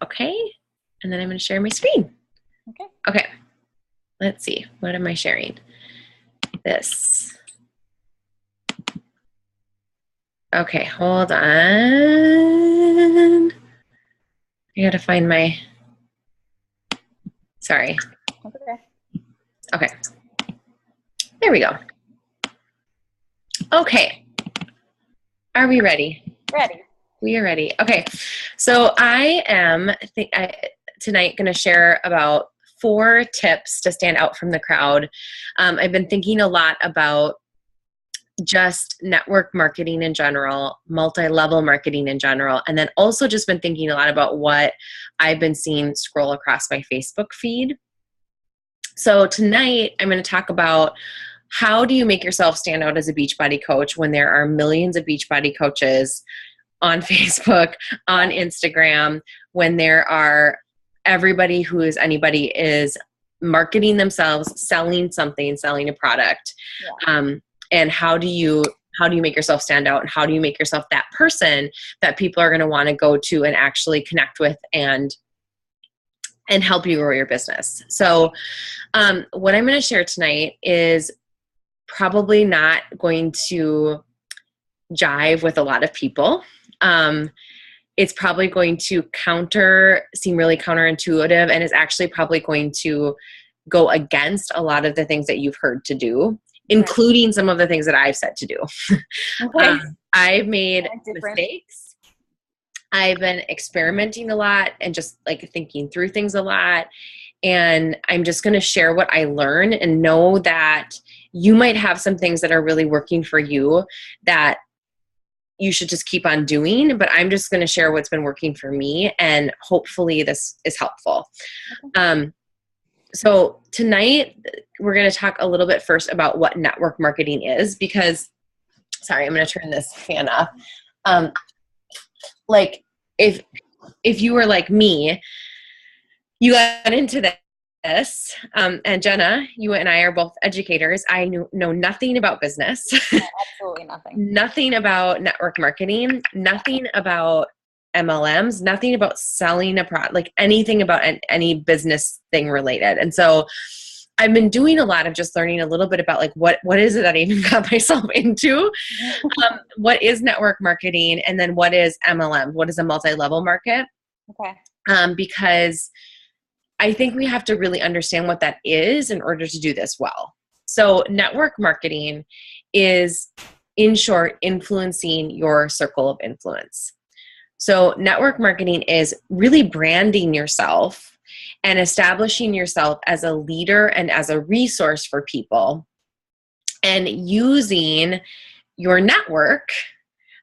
Okay. And then I'm going to share my screen. Okay. Okay. Let's see. What am I sharing? This. Okay. Hold on. I got to find my, sorry. Okay. Okay. There we go. Okay. Are we ready? Ready. We are ready. Okay. So I am tonight going to share about 4 tips to stand out from the crowd. I've been thinking a lot about just network marketing in general, multi-level marketing in general, and then also just been thinking a lot about what I've been seeing scroll across my Facebook feed. So tonight I'm going to talk about how do you make yourself stand out as a Beachbody coach when there are millions of Beachbody coaches on Facebook, on Instagram, when there are everybody who is anybody is marketing themselves, selling something, selling a product. And how do you make yourself stand out, and how do you make yourself that person that people are going to want to go to and actually connect with and help you grow your business? So what I'm going to share tonight is probably not going to jive with a lot of people. It's probably going to seem really counterintuitive, and is actually probably going to go against a lot of the things that you've heard to do, including some of the things that I've said to do. Okay. I've made mistakes. I've been experimenting a lot and just like thinking through things a lot. And I'm just going to share what I learn, and know that you might have some things that are really working for you that you should just keep on doing, but I'm just going to share what's been working for me, and hopefully this is helpful. Okay. So tonight we're going to talk a little bit first about what network marketing is, because, sorry, I'm going to turn this fan off. Like if you were like me, you got into this, and Jenna, you and I are both educators. I know nothing about business. Absolutely nothing. Nothing about network marketing, nothing about MLMs, nothing about selling a product, like anything about any business thing related. And so I've been doing a lot of just learning a little bit about like what is it that I even got myself into? What is network marketing? And then what is MLM? What is a multi-level market? Okay. Because I think we have to really understand what that is in order to do this well. So network marketing is, in short, influencing your circle of influence. So network marketing is really branding yourself and establishing yourself as a leader and as a resource for people, and using your network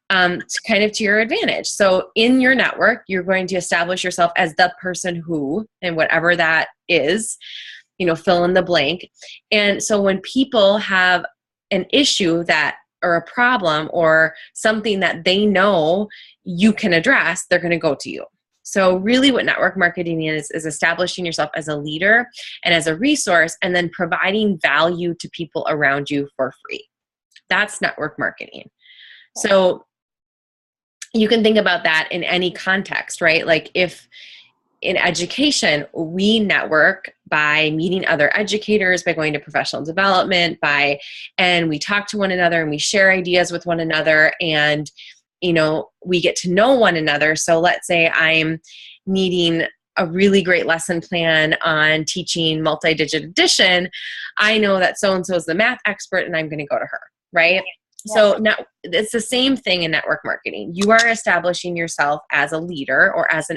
kind of to your advantage. So in your network, you're going to establish yourself as the person who, and whatever that is, fill in the blank. And so when people have an issue or a problem or something that they know you can address, they're going to go to you. So really what network marketing is establishing yourself as a leader and as a resource, and then providing value to people around you for free. That's network marketing. So you can think about that in any context, right? Like if in education, we network by meeting other educators, by going to professional development, and we talk to one another and we share ideas with one another, and, we get to know one another. So let's say I'm needing a really great lesson plan on teaching multi-digit addition. I know that so-and-so is the math expert, and I'm going to go to her, right? Yeah. So now it's the same thing in network marketing. You are establishing yourself as a leader, or as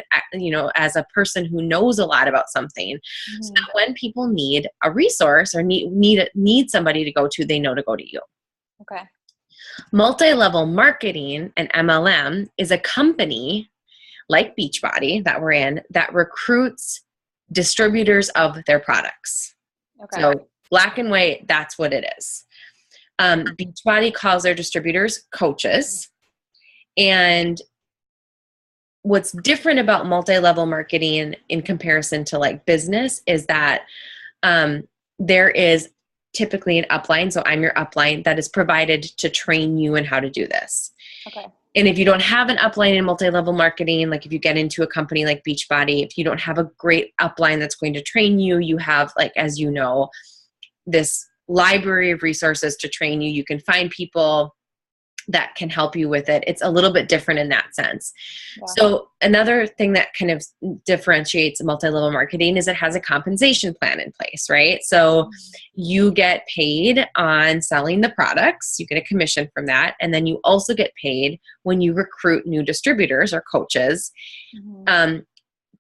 as a person who knows a lot about something, so that when people need a resource or need somebody to go to, they know to go to you. Okay. Multi-level marketing, and MLM, is a company like Beachbody that we're in that recruits distributors of their products. Okay. So black and white, that's what it is. Beachbody calls their distributors coaches. And what's different about multi-level marketing in comparison to like business is that there is typically an upline. So I'm your upline that is provided to train you in how to do this. Okay. And if you don't have an upline in multi-level marketing, like if you get into a company like Beachbody, if you don't have a great upline that's going to train you, you have, like, as you know, this library of resources to train you. You can find people that can help you with it. It's a little bit different in that sense. Yeah. So another thing that kind of differentiates multi-level marketing is it has a compensation plan in place, right? So you get paid on selling the products, you get a commission from that, and then you also get paid when you recruit new distributors or coaches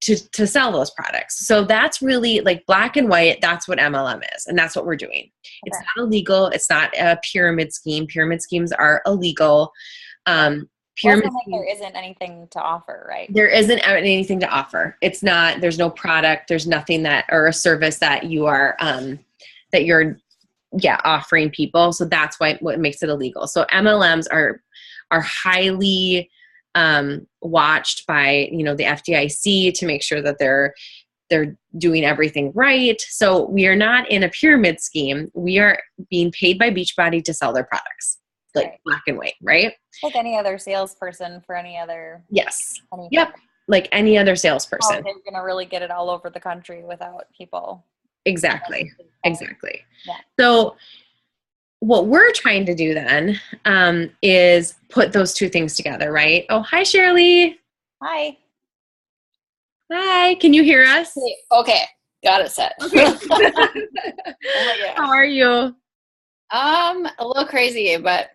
to sell those products. So that's really like black and white. That's what MLM is. And that's what we're doing. Okay. It's not illegal. It's not a pyramid scheme. Pyramid schemes are illegal. Pyramid schemes, there isn't anything to offer, right? There isn't anything to offer. It's not, there's no product. There's nothing that, or a service that you are, that you're, offering people. So that's what makes it illegal. So MLMs are highly, watched by, the FDIC to make sure that they're doing everything right. So we are not in a pyramid scheme. We are being paid by Beachbody to sell their products, like black and white, right? Like any other salesperson for any other. Yes. Anything. Yep. Like any other salesperson. They're going to really get it all over the country without people. Exactly. Exactly. Yeah. So what we're trying to do then is put those two things together, right? Oh, hi, Shirley. Hi. Hi. Can you hear us? Okay. Got it set. Okay. Oh my gosh. How are you? A little crazy, but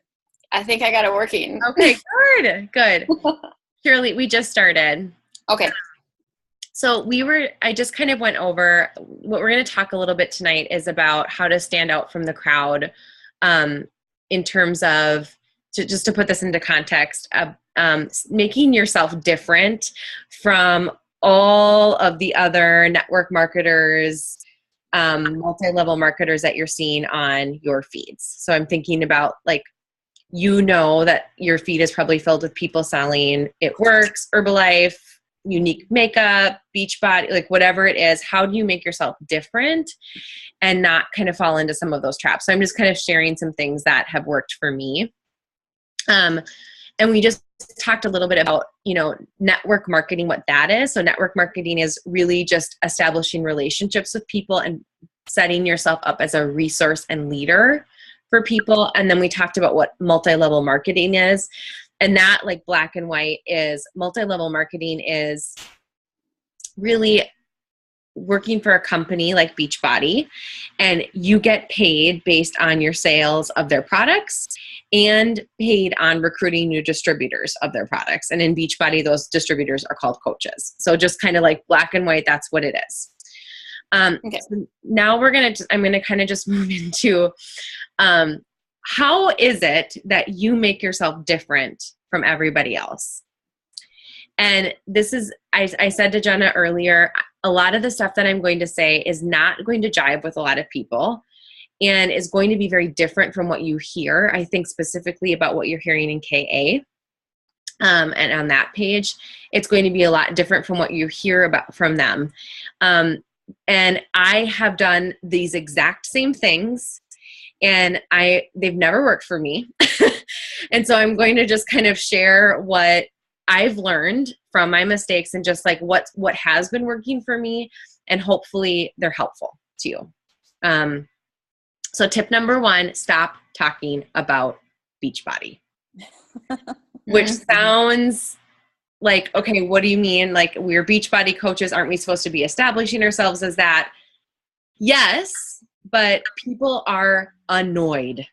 I think I got it working. Okay, good. Shirley, we just started. Okay. So I just kind of went over what we're going to talk a little bit tonight is about how to stand out from the crowd in terms of, just to put this into context, making yourself different from all of the other network marketers, multi-level marketers that you're seeing on your feeds. So I'm thinking about, like, that your feed is probably filled with people selling It Works, Herbalife, unique makeup, Beachbody, like whatever it is. How do you make yourself different and not kind of fall into some of those traps? So I'm just kind of sharing some things that have worked for me. And we just talked a little bit about, network marketing, what that is. So network marketing is really just establishing relationships with people and setting yourself up as a resource and leader for people. And then we talked about what multi-level marketing is. And that, like black and white, is multi-level marketing is really working for a company like Beachbody, and you get paid based on your sales of their products and paid on recruiting new distributors of their products. And in Beachbody, those distributors are called coaches. So just kind of like black and white, that's what it is. Okay. So now I'm going to kind of just move into, how is it that you make yourself different from everybody else? And this is, I said to Jenna earlier, a lot of the stuff that I'm going to say is not going to jive with a lot of people and is going to be very different from what you hear. I think specifically about what you're hearing in KA. And on that page, it's going to be a lot different from what you hear about from them. And I have done these exact same things, and they've never worked for me. And so I'm going to just kind of share what I've learned from my mistakes and just like what has been working for me, and hopefully they're helpful to you. So tip number 1, stop talking about Beachbody, which sounds like, okay, what do you mean? Like, we're Beachbody coaches. Aren't we supposed to be establishing ourselves as that? Yes, but people are annoyed.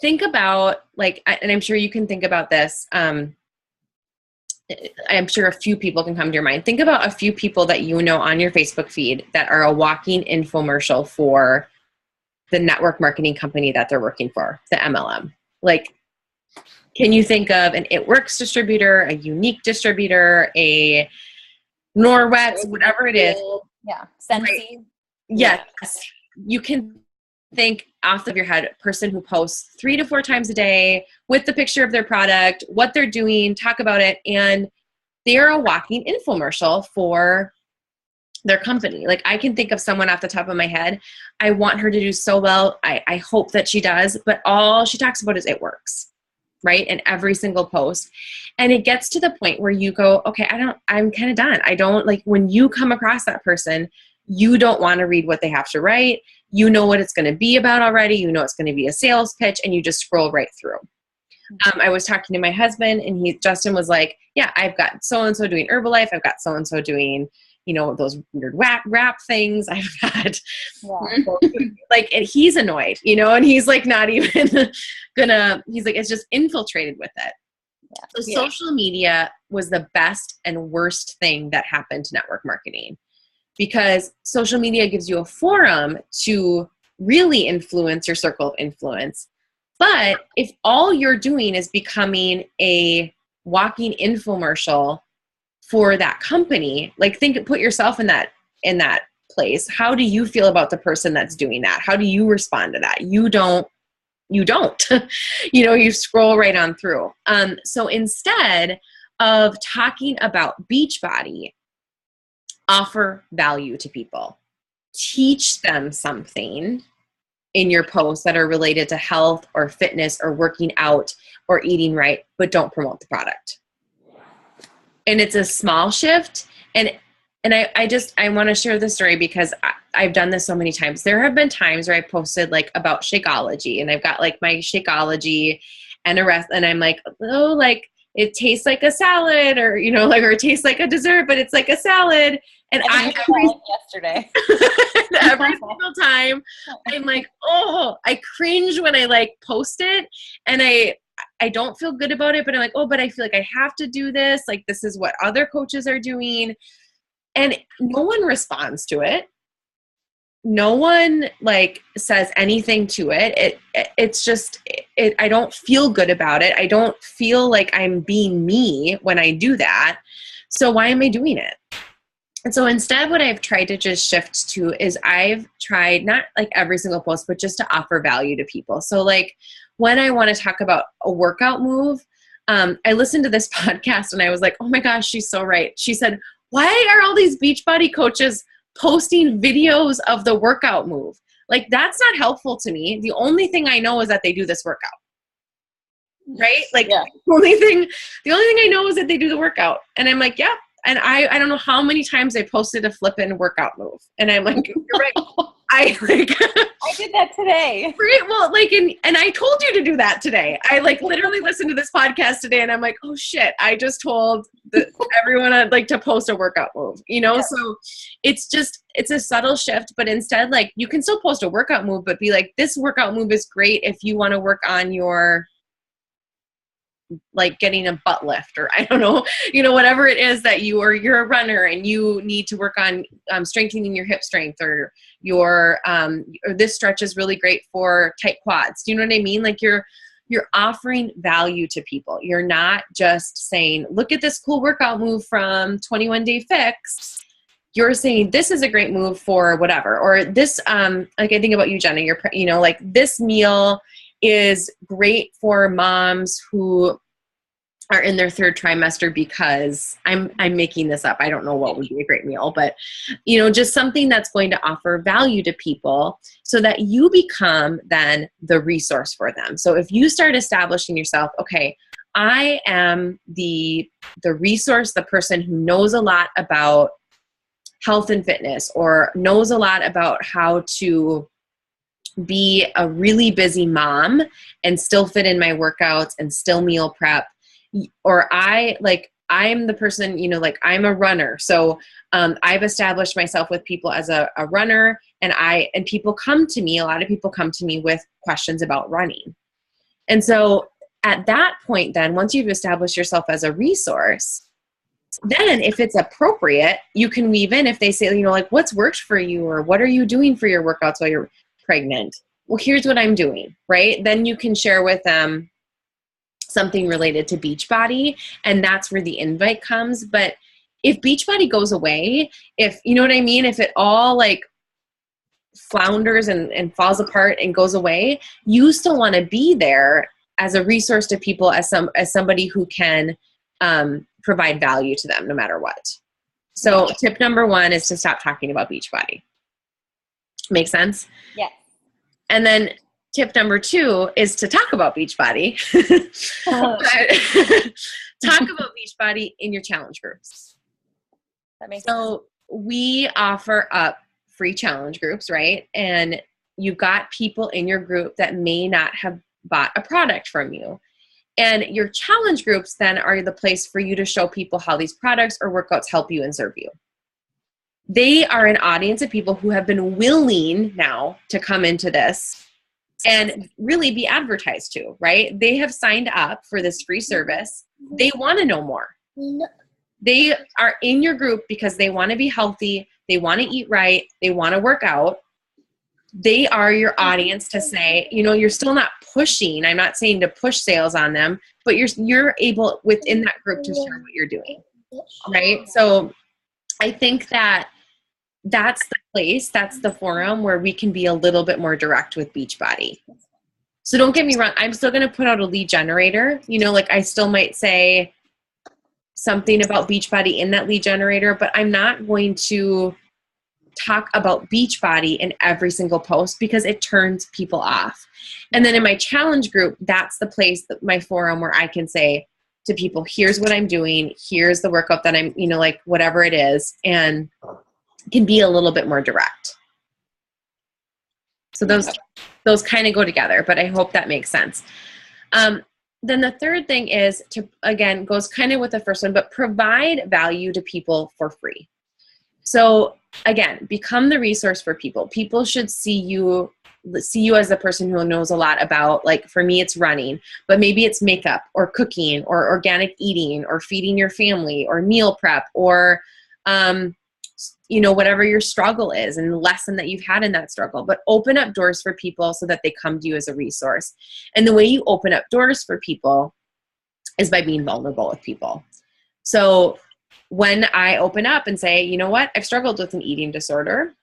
Think about, like, and I'm sure you can think about this. I'm sure a few people can come to your mind. Think about a few people that you know on your Facebook feed that are a walking infomercial for the network marketing company that they're working for, the MLM. Like, can you think of an It Works distributor, a Unique distributor, a Norwex, whatever it is? Yeah, Sensi. Right. Yes. You can think off of your head, a person who posts 3 to 4 times a day with the picture of their product, what they're doing, talk about it, and they're a walking infomercial for their company. Like, I can think of someone off the top of my head. I want her to do so well. I hope that she does, but all she talks about is It Works. right? In every single post. And it gets to the point where you go, okay, I'm kind of done. I don't like when you come across that person, you don't want to read what they have to write. You know what it's going to be about already. You know, it's going to be a sales pitch, and you just scroll right through. I was talking to my husband, and Justin was like, yeah, I've got so-and-so doing Herbalife. I've got so-and-so doing, you know, those weird rap things. I've got like, and he's annoyed, you know, and he's like, not even he's like, it's just infiltrated with it. Yeah. So social media was the best and worst thing that happened to network marketing, because social media gives you a forum to really influence your circle of influence. But if all you're doing is becoming a walking infomercial for that company, like put yourself in that place. How do you feel about the person that's doing that? How do you respond to that? You don't, you know, you scroll right on through. So instead of talking about Beachbody, offer value to people, teach them something in your posts that are related to health or fitness or working out or eating right, but don't promote the product. And it's a small shift. And I want to share this story because I've done this so many times. There have been times where I posted like about Shakeology, and I've got like my Shakeology and I'm like, oh, like it tastes like a salad, or, you know, like, or it tastes like a dessert, but it's like a salad. And yesterday. every single time I'm like, oh, I cringe when I like post it, and I don't feel good about it, but I'm like, oh, but I feel like I have to do this. Like, this is what other coaches are doing. And no one responds to it. No one like says anything to it. It's just, I don't feel good about it. I don't feel like I'm being me when I do that. So why am I doing it? And so instead, what I've tried to just shift to is I've tried not like every single post, but just to offer value to people. So like when I want to talk about a workout move, I listened to this podcast and I was like, oh my gosh, she's so right. She said, why are all these Beachbody coaches posting videos of the workout move? Like, that's not helpful to me. The only thing I know is that they do this workout. Right? Like the only thing I know is that they do the workout. And I'm like, yeah. And I don't know how many times I posted a flip-in workout move. And I'm like, you're right. I did that today. Right? Well, like, and I told you to do that today. I like literally listened to this podcast today, and I'm like, oh shit, I just told everyone I'd like to post a workout move, you know? Yeah. So it's a subtle shift, but instead, like, you can still post a workout move, but be like, this workout move is great if you want to work on your, like, getting a butt lift, or I don't know, you know, whatever it is that you're a runner and you need to work on strengthening your hip strength, or your or this stretch is really great for tight quads. Do you know what I mean? Like, you're offering value to people. You're not just saying, look at this cool workout move from 21 Day Fix. You're saying, this is a great move for whatever, or this like, I think about you, Jenna, you know, like, this meal is great for moms who are in their third trimester, because I'm making this up. I don't know what would be a great meal, but, you know, just something that's going to offer value to people so that you become then the resource for them. So if you start establishing yourself, okay, I am the resource, the person who knows a lot about health and fitness, or knows a lot about how to be a really busy mom and still fit in my workouts and still meal prep, or I'm the person, you know, like, I'm a runner. So I've established myself with people as a runner, and people come to me, a lot of people come to me with questions about running. And so at that point, then once you've established yourself as a resource, then if it's appropriate, you can weave in, if they say, you know, like, what's worked for you, or what are you doing for your workouts while you're pregnant? Well, here's what I'm doing, right? Then you can share with them something related to Beachbody, and that's where the invite comes. But if Beachbody goes away, if, you know what I mean, if it all like flounders and falls apart and goes away, you still want to be there as a resource to people, as somebody who can provide value to them no matter what. So tip number 1 is to stop talking about Beachbody. Make sense? Yeah. And then tip number 2 is to talk about Beachbody. Talk about Beachbody in your challenge groups. That makes sense. So we offer up free challenge groups, right? And you've got people in your group that may not have bought a product from you. And your challenge groups then are the place for you to show people how these products or workouts help you and serve you. They are an audience of people who have been willing now to come into this and really be advertised to, right? They have signed up for this free service. They want to know more. They are in your group because they want to be healthy. They want to eat right. They want to work out. They are your audience to say, you're still not pushing. I'm not saying to push sales on them, but you're able within that group to share what you're doing, right? So I think that's the place, that's the forum where we can be a little bit more direct with Beachbody. So don't get me wrong. I'm still going to put out a lead generator. I still might say something about Beachbody in that lead generator, but I'm not going to talk about Beachbody in every single post because it turns people off. And then in my challenge group, that's the place, my forum, where I can say to people, here's what I'm doing. Here's the workout that I'm, whatever it is, and can be a little bit more direct. So those kind of go together, but I hope that makes sense. Then the third thing is again, goes kind of with the first one, but provide value to people for free. So again, become the resource for people. People should see you as the person who knows a lot about, for me, it's running, but maybe it's makeup or cooking or organic eating or feeding your family or meal prep or, whatever your struggle is and the lesson that you've had in that struggle, but open up doors for people so that they come to you as a resource. And the way you open up doors for people is by being vulnerable with people. So when I open up and say, you know what, I've struggled with an eating disorder,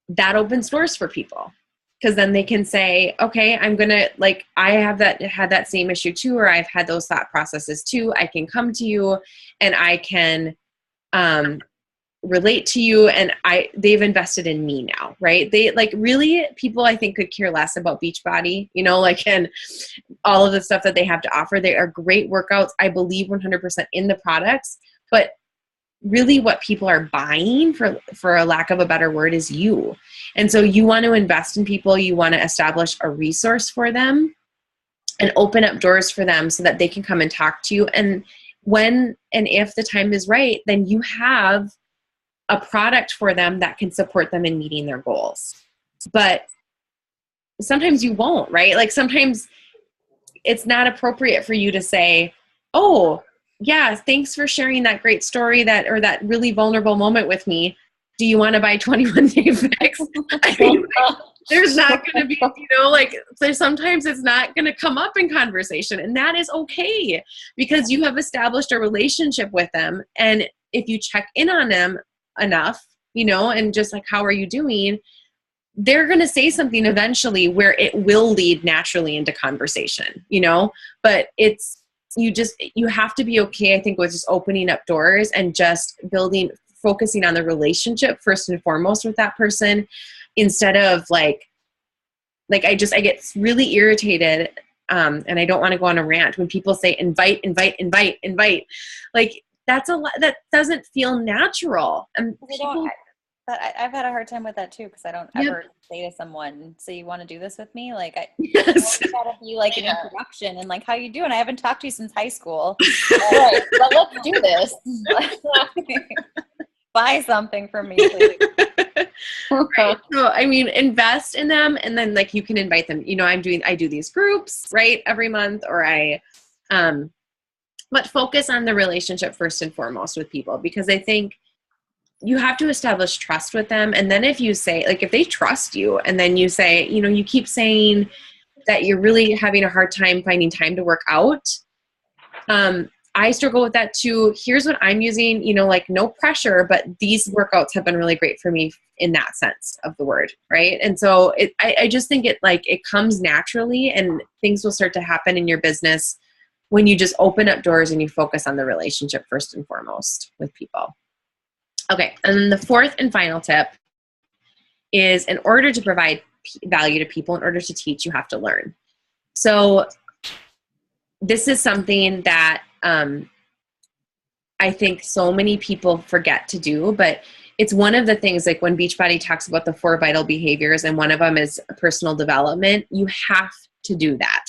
that opens doors for people. Because then they can say, okay, I'm going to, I have had that same issue too, or I've had those thought processes too. I can come to you and I can relate to you, and they've invested in me now, right? They really, people I think could care less about Beachbody, and all of the stuff that they have to offer. They are great workouts. I believe 100% in the products, but really what people are buying, for a lack of a better word, is you. And so you want to invest in people. You want to establish a resource for them and open up doors for them so that they can come and talk to you. And when and if the time is right, then you have a product for them that can support them in meeting their goals. But sometimes you won't, right? Sometimes it's not appropriate for you to say, oh, yeah, thanks for sharing that great story or that really vulnerable moment with me. Do you want to buy 21 Day Fix? There's not going to be, there's sometimes it's not going to come up in conversation, and that is okay because you have established a relationship with them. And if you check in on them enough, and just how are you doing, they're going to say something eventually where it will lead naturally into conversation, but you have to be okay, I think, with just opening up doors and just focusing on the relationship first and foremost with that person, instead of I get really irritated. And I don't want to go on a rant when people say invite. That's a lot. That doesn't feel natural. And but I've had a hard time with that too, because I don't ever say to someone, so you want to do this with me? Yes. It's gotta be an introduction and how you doing? I haven't talked to you since high school. Right, but let's do this. Buy something from me, please. Right. So, invest in them, and then you can invite them. I do these groups, right, every month, or but focus on the relationship first and foremost with people, because I think you have to establish trust with them. And then if you say, if they trust you and then you say, you keep saying that you're really having a hard time finding time to work out. I struggle with that too. Here's what I'm using, no pressure, but these workouts have been really great for me in that sense of the word. Right. And so I just think it comes naturally, and things will start to happen in your business when you just open up doors and you focus on the relationship first and foremost with people. Okay. And then the fourth and final tip is, in order to provide value to people. In order to teach, you have to learn. So this is something that I think so many people forget to do, but it's one of the things, like when Beachbody talks about the 4 vital behaviors, and one of them is personal development, you have to do that.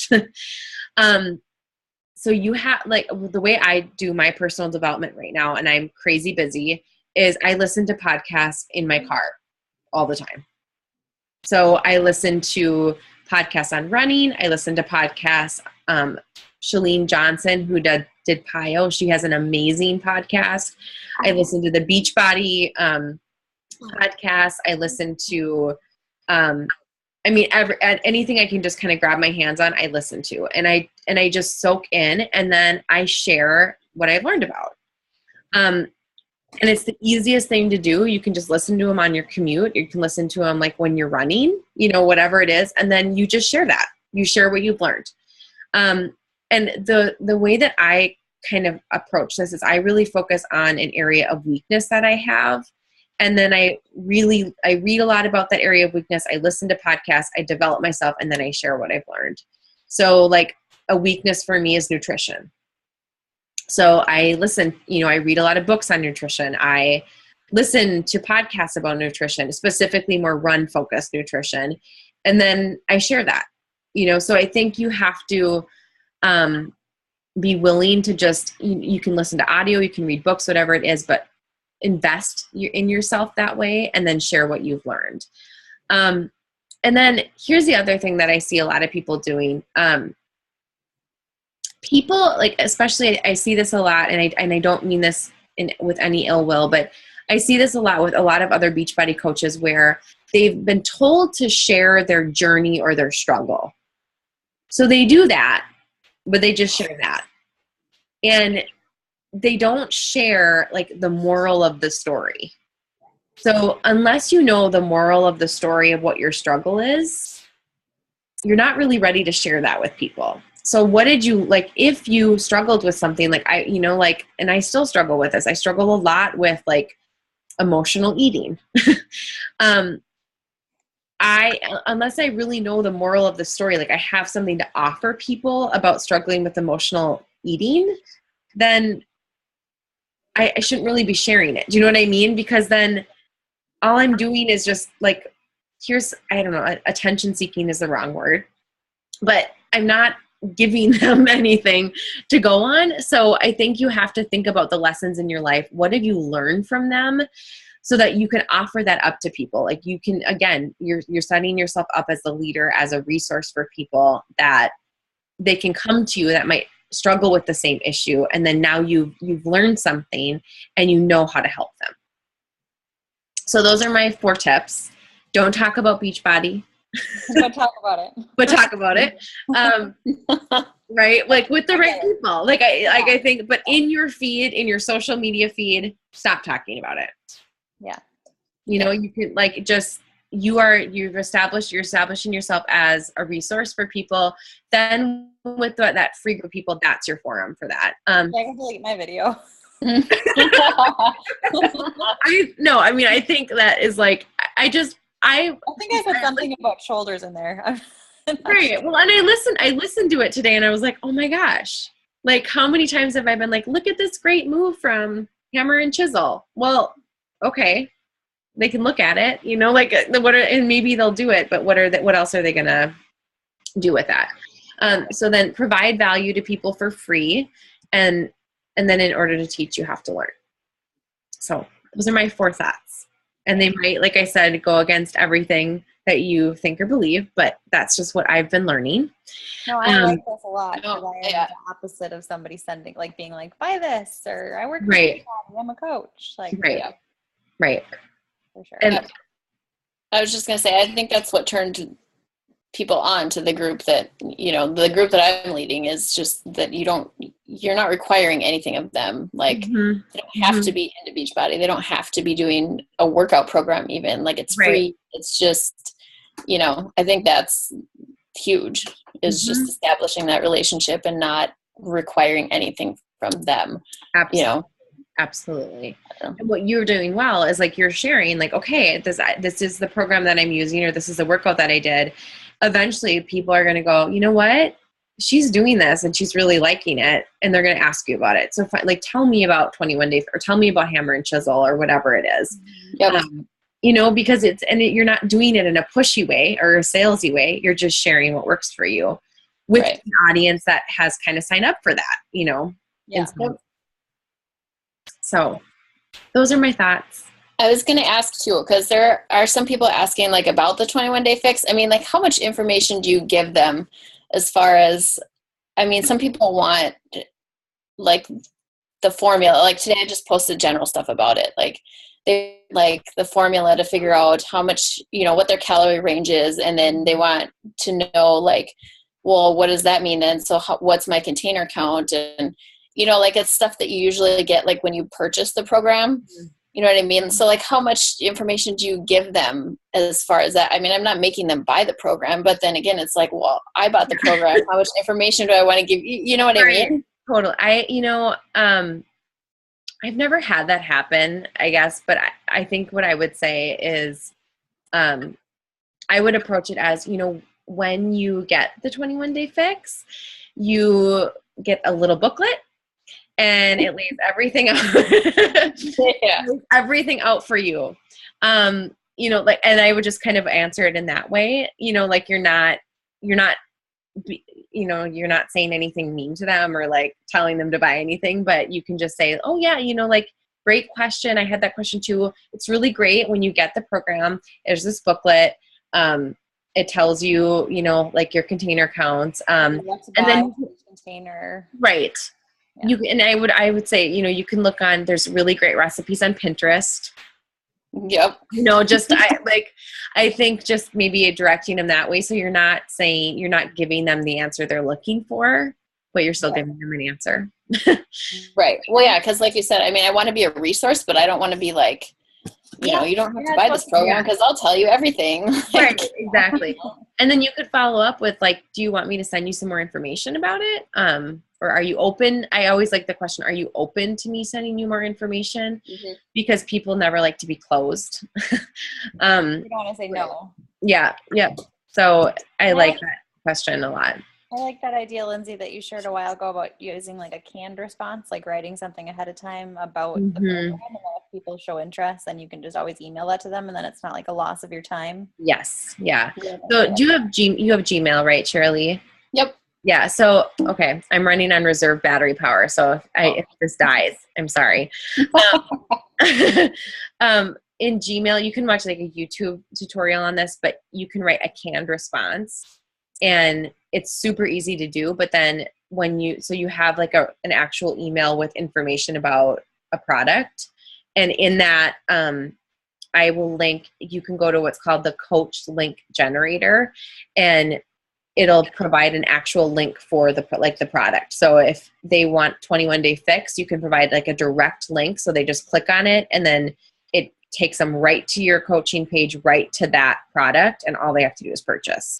So you have, like, the way I do my personal development right now, and I'm crazy busy, is I listen to podcasts in my car all the time. So I listen to podcasts on running. I listen to podcasts. Shalene Johnson, who did PIO, she has an amazing podcast. I listen to the Beachbody podcast. I listen to, anything I can just kind of grab my hands on, I listen to, and I just soak in, and then I share what I've learned about. And it's the easiest thing to do. You can just listen to them on your commute. You can listen to them like when you're running, whatever it is. And then you just share that. You share what you've learned. And the way that I kind of approach this is I really focus on an area of weakness that I have. And then I read a lot about that area of weakness. I listen to podcasts, I develop myself, and then I share what I've learned. So like a weakness for me is nutrition. So I listen, I read a lot of books on nutrition. I listen to podcasts about nutrition, specifically more run-focused nutrition. And then I share that, so I think you have to be willing to just, you can listen to audio, you can read books, whatever it is, but invest in yourself that way, and then share what you've learned. And then here's the other thing that I see a lot of people doing. People, like, especially I see this a lot, and I don't mean this with any ill will, but I see this a lot with a lot of other Beachbody coaches where they've been told to share their journey or their struggle. So they do that, but they just share that. And they don't share like the moral of the story. So unless you know the moral of the story of what your struggle is, you're not really ready to share that with people. So what did you, like, if you struggled with something, like and I still struggle with this. I struggle a lot with like emotional eating. Unless I really know the moral of the story, like I have something to offer people about struggling with emotional eating, then I shouldn't really be sharing it. Do you know what I mean? Because then all I'm doing is just like, I don't know, attention seeking is the wrong word, but I'm not giving them anything to go on. So I think you have to think about the lessons in your life. What have you learned from them so that you can offer that up to people? Like you can, again, you're setting yourself up as the leader, as a resource for people that they can come to you that might struggle with the same issue. And then now you've learned something and you know how to help them. So those are my 4 tips. Don't talk about Beachbody. But talk about it. But talk about it. Right? Like with the right people. Like I think, but in your feed, in your social media feed, stop talking about it. Yeah. You can like just, you're establishing yourself as a resource for people. Then with that free group of people, that's your forum for that. I can delete my video. I think that is like, I think I said something about shoulders in there. Right. Well, and I listened to it today and I was like, oh my gosh, like how many times have I been like, look at this great move from Hammer and Chisel. Well, okay. They can look at it, and maybe they'll do it, but what else are they going to do with that? So then provide value to people for free. And then in order to teach, you have to learn. So those are my 4 thoughts. And they might, like I said, go against everything that you think or believe, but that's just what I've been learning. No, I like this a lot. I am the opposite of somebody being like, buy this, or I work with Beachbody, I'm a coach. Like, right. Yeah. Right. For sure. And I was just going to say, I think that's what turned people on to the group that, the group that I'm leading is just that you're not requiring anything of them. Like they don't have to be into Beachbody. They don't have to be doing a workout program even. Like it's free. It's just, I think that's huge, is just establishing that relationship and not requiring anything from them. Absolutely. Absolutely. And what you're doing well is like you're sharing like, okay, this is the program that I'm using, or this is the workout that I did. Eventually people are going to go, you know what? She's doing this and she's really liking it. And they're going to ask you about it. So like, tell me about 21 days or tell me about hammer and chisel or whatever it is. Yep. You know, because you're not doing it in a pushy way or a salesy way. You're just sharing what works for you with Right. an audience that has kind of signed up for that, you know? Yeah. So those are my thoughts. I was going to ask too, because there are some people asking like about the 21-day fix. I mean, like how much information do you give them as far as, I mean, some people want like the formula. Like today I just posted general stuff about it. Like they like the formula to figure out how much, you know, what their calorie range is. And then they want to know like, well, what does that mean? And so what's my container count? And, you know, like it's stuff that you usually get like when you purchase the program. Mm-hmm. You know what I mean? So like how much information do you give them as far as that? I mean, I'm not making them buy the program, but then again, it's like, well, I bought the program. How much information do I want to give you? You know what I mean? Totally. I've never had that happen, I guess, but I think what I would say is, I would approach it as, you know, when you get the 21-day fix, you get a little booklet. And it lays everything out, everything out for you. You know, like, and I would just kind of answer it in that way, you know, like you're not, you know, you're not saying anything mean to them or like telling them to buy anything, but you can just say, oh yeah, you know, like, great question. I had that question too. It's really great when you get the program, there's this booklet. It tells you, you know, like your container counts. And then container. Right. Yeah. I would say, you know, you can look on, there's really great recipes on Pinterest. Yep. You know, just, I think just maybe directing them that way. So you're not giving them the answer they're looking for, but you're still giving them an answer. Right. Well, yeah. Cause like you said, I mean, I want to be a resource, but I don't want to be like, you know, you don't have to buy this program because I'll tell you everything. Right, exactly. And then you could follow up with like, do you want me to send you some more information about it? Or are you open? I always like the question, are you open to me sending you more information? Mm-hmm. Because people never like to be closed. You don't want to say no. Yeah. Yeah. So I like that question a lot. I like that idea, Lindsay, that you shared a while ago about using like a canned response, like writing something ahead of time about the program, and then if people show interest, then you can just always email that to them, and then it's not like a loss of your time. Yes. Yeah. So do you have Gmail, right, Shirley? Yep. Yeah. So, okay. I'm running on reserve battery power. So if this dies, I'm sorry. In Gmail, you can watch like a YouTube tutorial on this, but you can write a canned response and it's super easy to do. But then you have like an actual email with information about a product. And in that, I will link, you can go to what's called the Coach Link Generator, and it'll provide an actual link for the product. So if they want 21-day fix, you can provide like a direct link. So they just click on it and then it takes them right to your coaching page, right to that product. And all they have to do is purchase.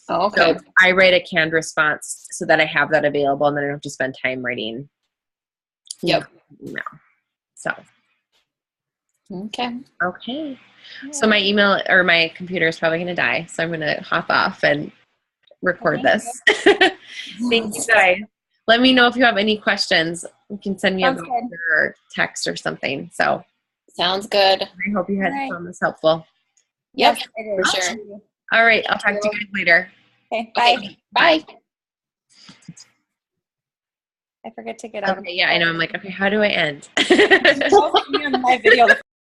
Oh, okay. So I write a canned response so that I have that available and then I don't have to spend time writing. Yep. Email. So. Okay. Okay. Yeah. So my email or my computer is probably going to die. So I'm going to hop off and record this. Thank you guys. Let me know if you have any questions. You can send me a message or text or something. So sounds good. I hope you had found this helpful. Yep, yes, for sure. All right. I'll talk to you guys later. Okay. Bye. Okay, bye. I forget to get out. Okay, yeah, I know. I'm like, okay, how do I end? My video.